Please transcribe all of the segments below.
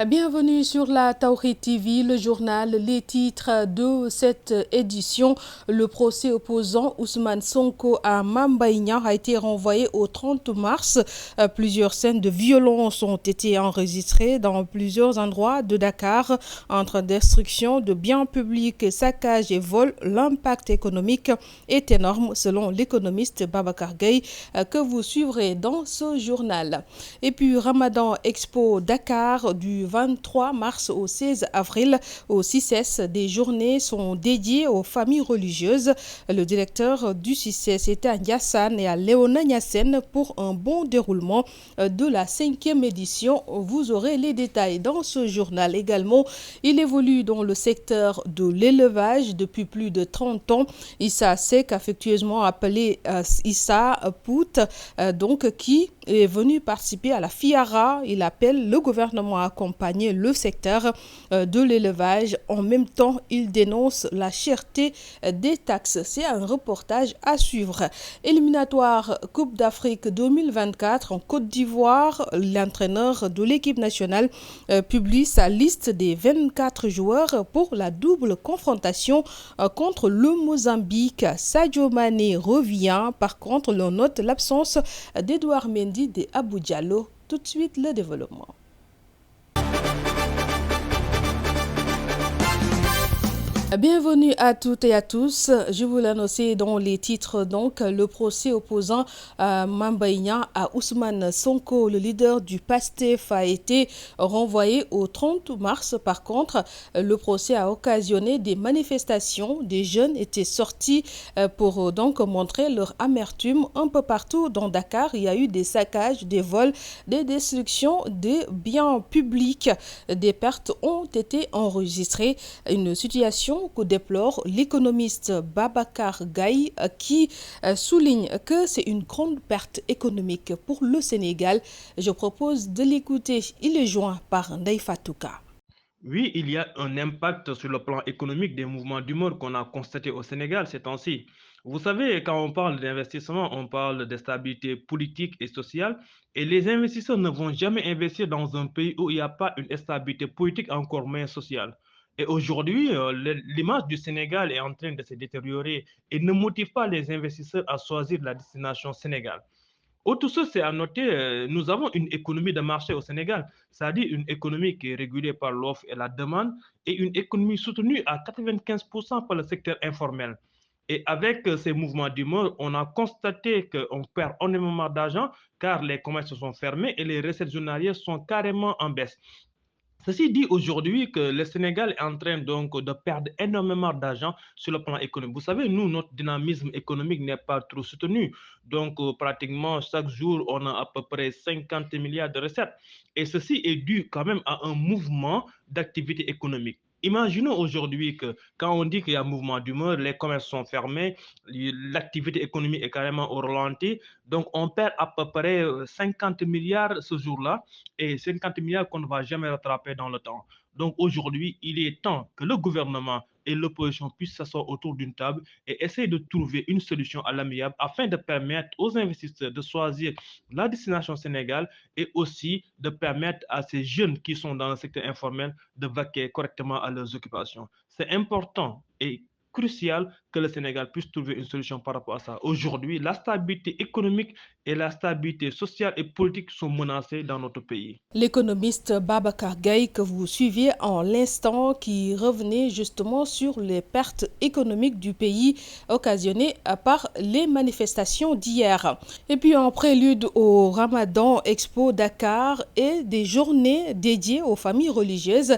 Bienvenue sur la Tawhid TV, le journal. Les titres de cette édition. Le procès opposant Ousmane Sonko à Mame Mbaye Niang a été renvoyé au 30 mars. Plusieurs scènes de violence ont été enregistrées dans plusieurs endroits de Dakar. Entre destruction de biens publics, saccage et vol, l'impact économique est énorme selon l'économiste Babacar Gaye que vous suivrez dans ce journal. Et puis Ramadan Expo Dakar du 23 mars au 16 avril au CICES, des journées sont dédiées aux familles religieuses. Le directeur du CICES est à Ndiassane et à Léona Niassène pour un bon déroulement de la 5e édition. Vous aurez les détails dans ce journal. Également, il évolue dans le secteur de l'élevage depuis plus de 30 ans. Issa Seck, affectueusement appelé Issa Pout, qui est venu participer à la FIARA. Il appelle le gouvernement à accompagner le secteur de l'élevage. En même temps, il dénonce la cherté des taxes. C'est un reportage à suivre. Éliminatoire Coupe d'Afrique 2024 en Côte d'Ivoire. L'entraîneur de l'équipe nationale publie sa liste des 24 joueurs pour la double confrontation contre le Mozambique. Sadio Mané revient. Par contre, l'on note l'absence d'Edouard Mendy et Abou Diallo. Tout de suite, le développement. Bienvenue à toutes et à tous. Je vous l'annonçais dans les titres. Le procès opposant Mame Mbaye Niang à Ousmane Sonko, le leader du PASTEF, a été renvoyé au 30 mars. Par contre, le procès a occasionné des manifestations. Des jeunes étaient sortis pour montrer leur amertume un peu partout dans Dakar. Il y a eu des saccages, des vols, des destructions des biens publics. Des pertes ont été enregistrées. Une situation que déplore l'économiste Babacar Gaye qui souligne que c'est une grande perte économique pour le Sénégal. Je propose de l'écouter. Il est joint par Ndeye Fatouka. Oui, il y a un impact sur le plan économique des mouvements d'humeur qu'on a constaté au Sénégal ces temps-ci. Vous savez, quand on parle d'investissement, on parle de stabilité politique et sociale, et les investisseurs ne vont jamais investir dans un pays où il n'y a pas une stabilité politique, encore moins sociale. Et aujourd'hui, l'image du Sénégal est en train de se détériorer et ne motive pas les investisseurs à choisir la destination Sénégal. Autre chose, c'est à noter, nous avons une économie de marché au Sénégal, c'est-à-dire une économie qui est régulée par l'offre et la demande, et une économie soutenue à 95% par le secteur informel. Et avec ces mouvements d'humeur, on a constaté qu'on perd énormément d'argent car les commerces sont fermés et les recettes journalières sont carrément en baisse. Ceci dit aujourd'hui que le Sénégal est en train donc de perdre énormément d'argent sur le plan économique. Vous savez, nous, notre dynamisme économique n'est pas trop soutenu. Pratiquement chaque jour, on a à peu près 50 milliards de recettes. Et ceci est dû quand même à un mouvement d'activité économique. Imaginons aujourd'hui que quand on dit qu'il y a un mouvement d'humeur, les commerces sont fermés, l'activité économique est carrément au ralenti. Donc, on perd à peu près 50 milliards ce jour-là et 50 milliards qu'on ne va jamais rattraper dans le temps. Donc aujourd'hui, il est temps que le gouvernement et l'opposition puissent s'asseoir autour d'une table et essayer de trouver une solution à l'amiable afin de permettre aux investisseurs de choisir la destination Sénégal et aussi de permettre à ces jeunes qui sont dans le secteur informel de vaquer correctement à leurs occupations. C'est important et crucial que le Sénégal puisse trouver une solution par rapport à ça. Aujourd'hui, la stabilité économique et la stabilité sociale et politique sont menacées dans notre pays. L'économiste Babacar Gaye que vous suiviez en l'instant qui revenait justement sur les pertes économiques du pays occasionnées par les manifestations d'hier. Et puis en prélude au Ramadan Expo Dakar et des journées dédiées aux familles religieuses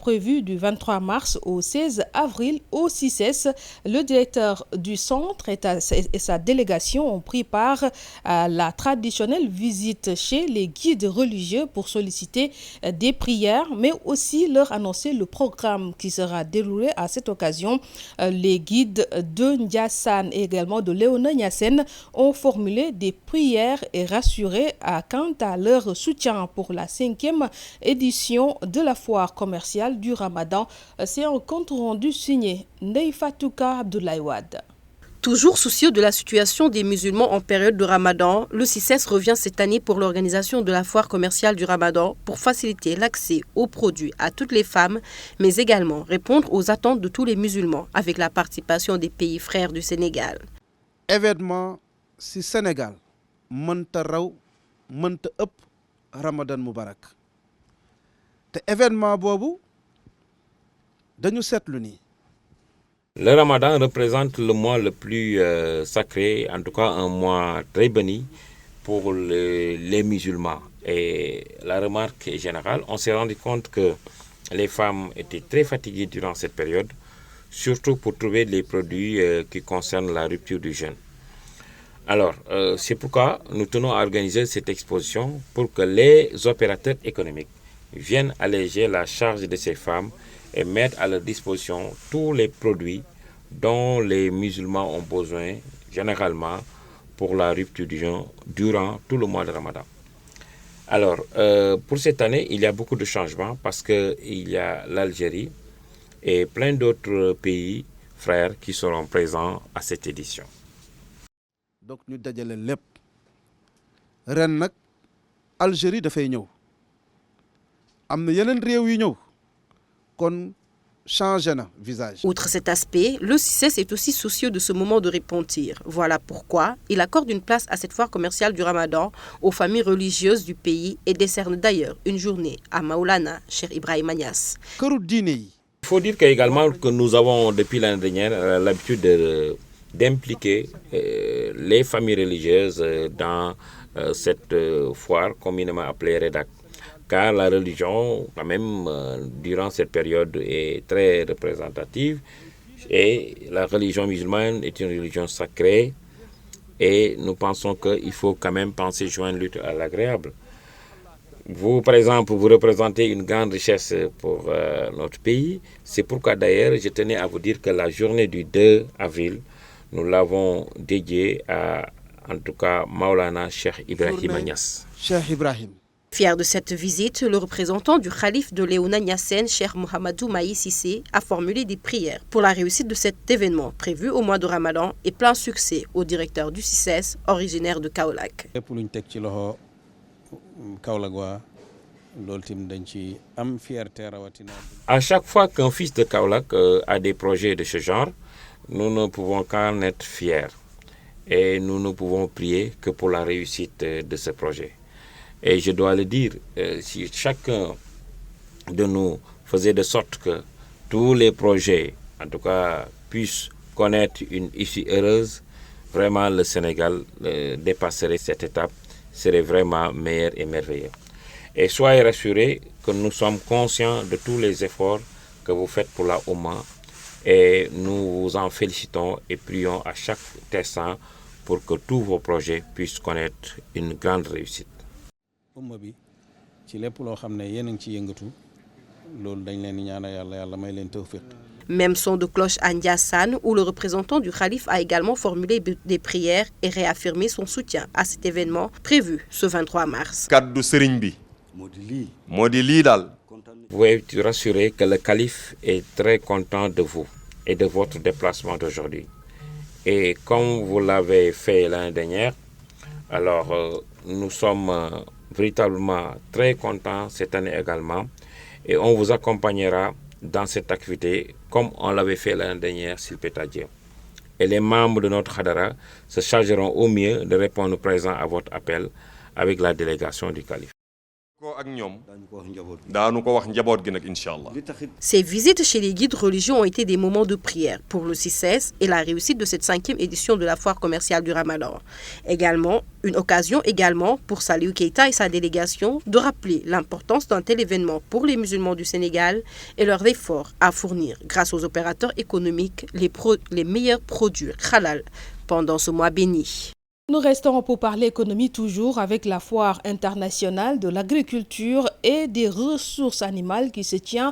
prévues du 23 mars au 16 avril au CICES, le directeur du centre et sa délégation ont pris part à la traditionnelle visite chez les guides religieux pour solliciter des prières, mais aussi leur annoncer le programme qui sera déroulé à cette occasion. Les guides de Ndiassane et également de Léona Niassène ont formulé des prières et rassuré quant à leur soutien pour la 5e édition de la foire commerciale du Ramadan. C'est un compte rendu signé Ndeye Fatouka Abdoulaye Wade. Toujours soucieux de la situation des musulmans en période de Ramadan, le CICES revient cette année pour l'organisation de la foire commerciale du Ramadan pour faciliter l'accès aux produits à toutes les femmes, mais également répondre aux attentes de tous les musulmans avec la participation des pays frères du Sénégal. Événement si Sénégal mënta raw mënta ëpp Ramadan Moubarak te événement boobu dañu seetlu ni. Le Ramadan représente le mois le plus sacré, en tout cas un mois très béni pour les musulmans. Et la remarque est générale, on s'est rendu compte que les femmes étaient très fatiguées durant cette période, surtout pour trouver les produits qui concernent la rupture du jeûne. Alors, c'est pourquoi nous tenons à organiser cette exposition pour que les opérateurs économiques viennent alléger la charge de ces femmes et mettre à leur disposition tous les produits dont les musulmans ont besoin généralement pour la rupture du jeûne durant tout le mois de Ramadan. Alors, pour cette année, il y a beaucoup de changements parce qu'il y a l'Algérie et plein d'autres pays frères qui seront présents à cette édition. Donc ñu dajale lépp ren nag Algérie dafay ñëw am na yeneen réew yu ñëw kon changé na visage. Outre cet aspect, le CICES est aussi soucieux de ce moment de repentir. Voilà pourquoi il accorde une place à cette foire commerciale du Ramadan aux familles religieuses du pays et décerne d'ailleurs une journée à Maulana Cheikh Ibrahima Niass. Këru diine yi. Il faut dire également que nous avons depuis l'année dernière l'habitude d'impliquer les familles religieuses dans cette foire communément appelée Redak. Car la religion, quand même, durant cette période est très représentative et la religion musulmane est une religion sacrée et nous pensons qu'il faut quand même penser joindre l'utile à l'agréable. Vous, par exemple, vous représentez une grande richesse pour notre pays. C'est pourquoi d'ailleurs, je tenais à vous dire que la journée du 2 avril, nous l'avons dédiée à, en tout cas, Maulana Cheikh Ibrahima Niass. Cheikh Ibrahim. Fier de cette visite, le représentant du calife de Léona Niassène, Cheikh Mohamedou Mahi Cissé, a formulé des prières pour la réussite de cet événement prévu au mois de Ramadan et plein succès au directeur du CICES, originaire de Kaolack. À chaque fois qu'un fils de Kaolack a des projets de ce genre, nous ne pouvons qu'en être fiers et nous ne pouvons prier que pour la réussite de ce projet. Et je dois le dire, si chacun de nous faisait de sorte que tous les projets, en tout cas, puissent connaître une issue heureuse, vraiment le Sénégal dépasserait cette étape, serait vraiment meilleur et merveilleux. Et soyez rassurés que nous sommes conscients de tous les efforts que vous faites pour la Oumma et nous vous en félicitons et prions à chaque instant pour que tous vos projets puissent connaître une grande réussite. Même son de cloche à Ndiassane, où le représentant du calife a également formulé des prières et réaffirmé son soutien à cet événement prévu ce 23 mars. Vous pouvez être rassuré que le calife est très content de vous et de votre déplacement d'aujourd'hui. Et comme vous l'avez fait l'année dernière, alors nous sommes véritablement très contents cette année également et on vous accompagnera dans cette activité comme on l'avait fait l'année dernière s'il peut dire. Et les membres de notre Khadara se chargeront au mieux de répondre présent à votre appel avec la délégation du calife. Ces visites chez les guides religieux ont été des moments de prière pour le CICES et la réussite de cette 5e édition de la foire commerciale du Ramadan. Également, une occasion pour Saliou Keita et sa délégation de rappeler l'importance d'un tel événement pour les musulmans du Sénégal et leurs efforts à fournir, grâce aux opérateurs économiques, les meilleurs produits halal pendant ce mois béni. Nous restons pour parler économie toujours avec la foire internationale de l'agriculture et des ressources animales qui se tient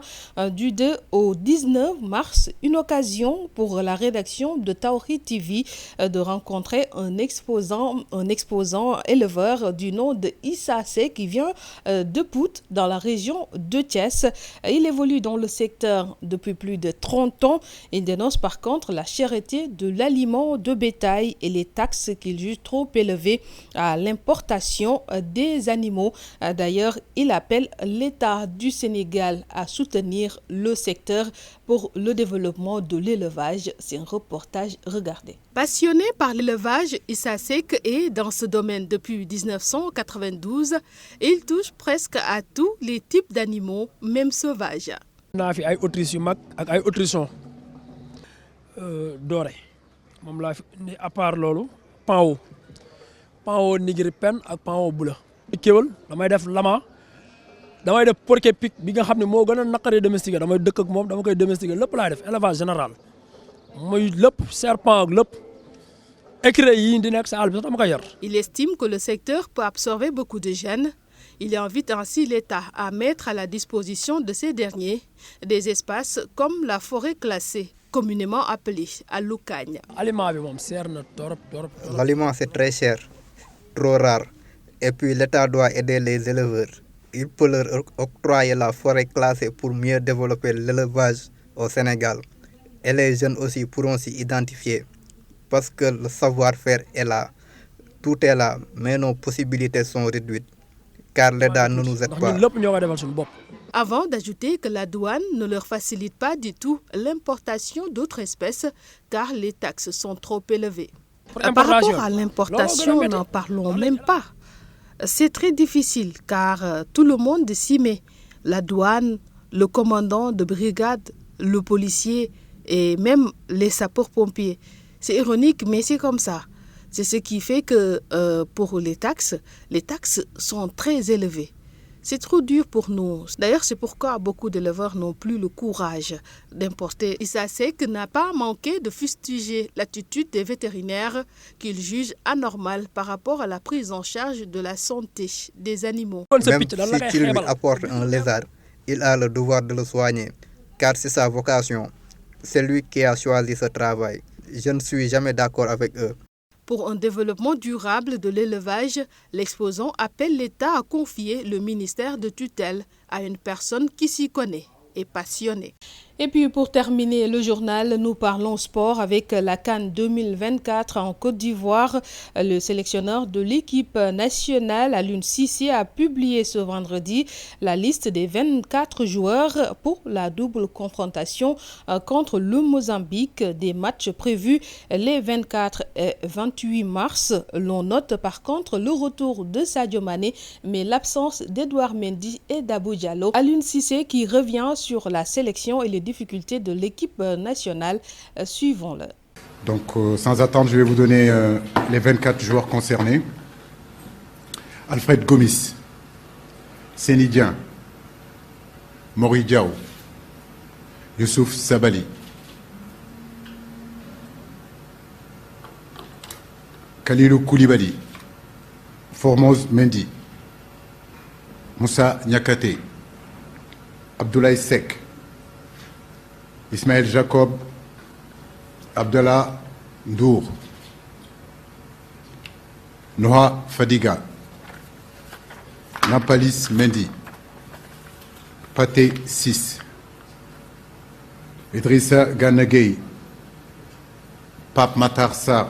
du 2 au 19 mars. Une occasion pour la rédaction de Tawhid TV de rencontrer un exposant éleveur du nom de Issa Seck qui vient de Pout dans la région de Thiès. Il évolue dans le secteur depuis plus de 30 ans. Il dénonce par contre la cherté de l'aliment de bétail et les taxes qu'il juge trop élevé à l'importation des animaux. D'ailleurs, il appelle l'État du Sénégal à soutenir le secteur pour le développement de l'élevage. C'est un reportage, regardez. Passionné par l'élevage, Issa Seck est dans ce domaine depuis 1992. Il touche presque à tous les types d'animaux, même sauvages. naa fi ay autriches yu mag ak ay autrissons doore moom laa fi ni à part loolu panwo nigri pen ak panwo bula kéwal damay def lama damay def porc épic bi nga xam ne moo gën a naqaree domestiqué damay dëkk ak moom dama koy domestiqué lépp laay def élevage général muy lépp serpent ak lépp écureuil yi di nekk sa àll bi sax dama koy yar. Il estime que le secteur peut absorber beaucoup de jeunes. Il invite ainsi l'État à mettre à la disposition de ces derniers des espaces comme la forêt classée, communément appelée à Loukagne. L'aliment c'est très cher, trop rare, et puis l'État doit aider les éleveurs. Il peut leur octroyer la forêt classée pour mieux développer l'élevage au Sénégal. Et les jeunes aussi pourront s'y identifier, parce que le savoir-faire est là, tout est là, mais nos possibilités sont réduites. Car l'État ne nous aide pas. Avant d'ajouter que la douane ne leur facilite pas du tout l'importation d'autres espèces car les taxes sont trop élevées. Par rapport à l'importation, n'en parlons même pas. C'est très difficile car tout le monde s'y met. La douane, le commandant de brigade, le policier et même les sapeurs-pompiers. C'est ironique mais c'est comme ça. C'est ce qui fait que pour les taxes sont très élevées. C'est trop dur pour nous. D'ailleurs, c'est pourquoi beaucoup d'éleveurs n'ont plus le courage d'importer. Issa Seck n'a pas manqué de fustiger l'attitude des vétérinaires qu'il juge anormale par rapport à la prise en charge de la santé des animaux. Même s'il lui apporte un lézard, il a le devoir de le soigner, car c'est sa vocation. C'est lui qui a choisi ce travail. Je ne suis jamais d'accord avec eux. Pour un développement durable de l'élevage, l'exposant appelle l'État à confier le ministère de tutelle à une personne qui s'y connaît et passionnée. Et puis pour terminer le journal, nous parlons sport avec la CAN 2024 en Côte d'Ivoire. Le sélectionneur de l'équipe nationale, Aliou Cissé, a publié ce vendredi la liste des 24 joueurs pour la double confrontation contre le Mozambique. Des matchs prévus les 24 et 28 mars. L'on note par contre le retour de Sadio Mané, mais l'absence d'Edouard Mendy et d'Abou Diallo. Aliou Cissé qui revient sur la sélection et les difficultés de l'équipe nationale. Suivons-le. Donc, sans attendre, je vais vous donner les 24 joueurs concernés. Alfred Gomis, Seny Dieng, Mori Diaw, Youssouf Sabaly, Kalilou Koulibaly, Formose Mendy, Moussa Niakate, Abdoulaye Seck, Ismaël Jacob, Abdallah Ndour, Noah Fadiga, Nampalis Mendy, Pathé 6, Idrissa Gana Gueye, Pape Matar Sarr,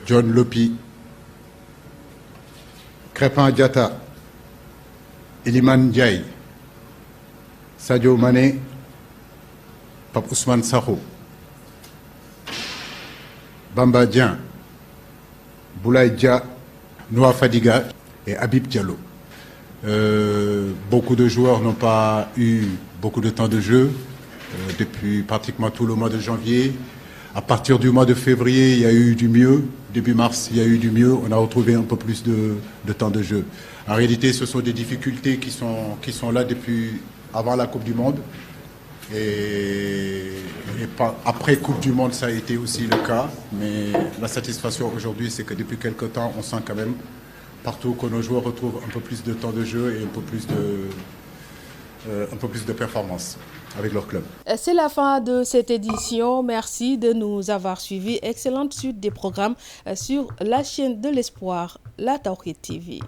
John Lopi, Crépin Diatta, Iliman Ndiaye, Sadio Mané, Pape Ousmane Sakho, Bamba Dieng, Boulaye Dia, Noah Fadiga et Habib Diallo. Beaucoup de joueurs n'ont pas eu beaucoup de temps de jeu depuis pratiquement tout le mois de janvier. À partir du mois de février, il y a eu du mieux. Début mars, il y a eu du mieux. On a retrouvé un peu plus de temps de jeu. En réalité, ce sont des difficultés qui sont là depuis avant la Coupe du Monde. Et Après Coupe du Monde, ça a été aussi le cas, mais la satisfaction aujourd'hui, c'est que depuis quelques temps, on sent quand même partout que nos joueurs retrouvent un peu plus de temps de jeu et un peu plus de performance avec leur club. C'est la fin de cette édition. Merci de nous avoir suivis. Excellente suite des programmes sur la chaîne de l'espoir, la Tawhid TV.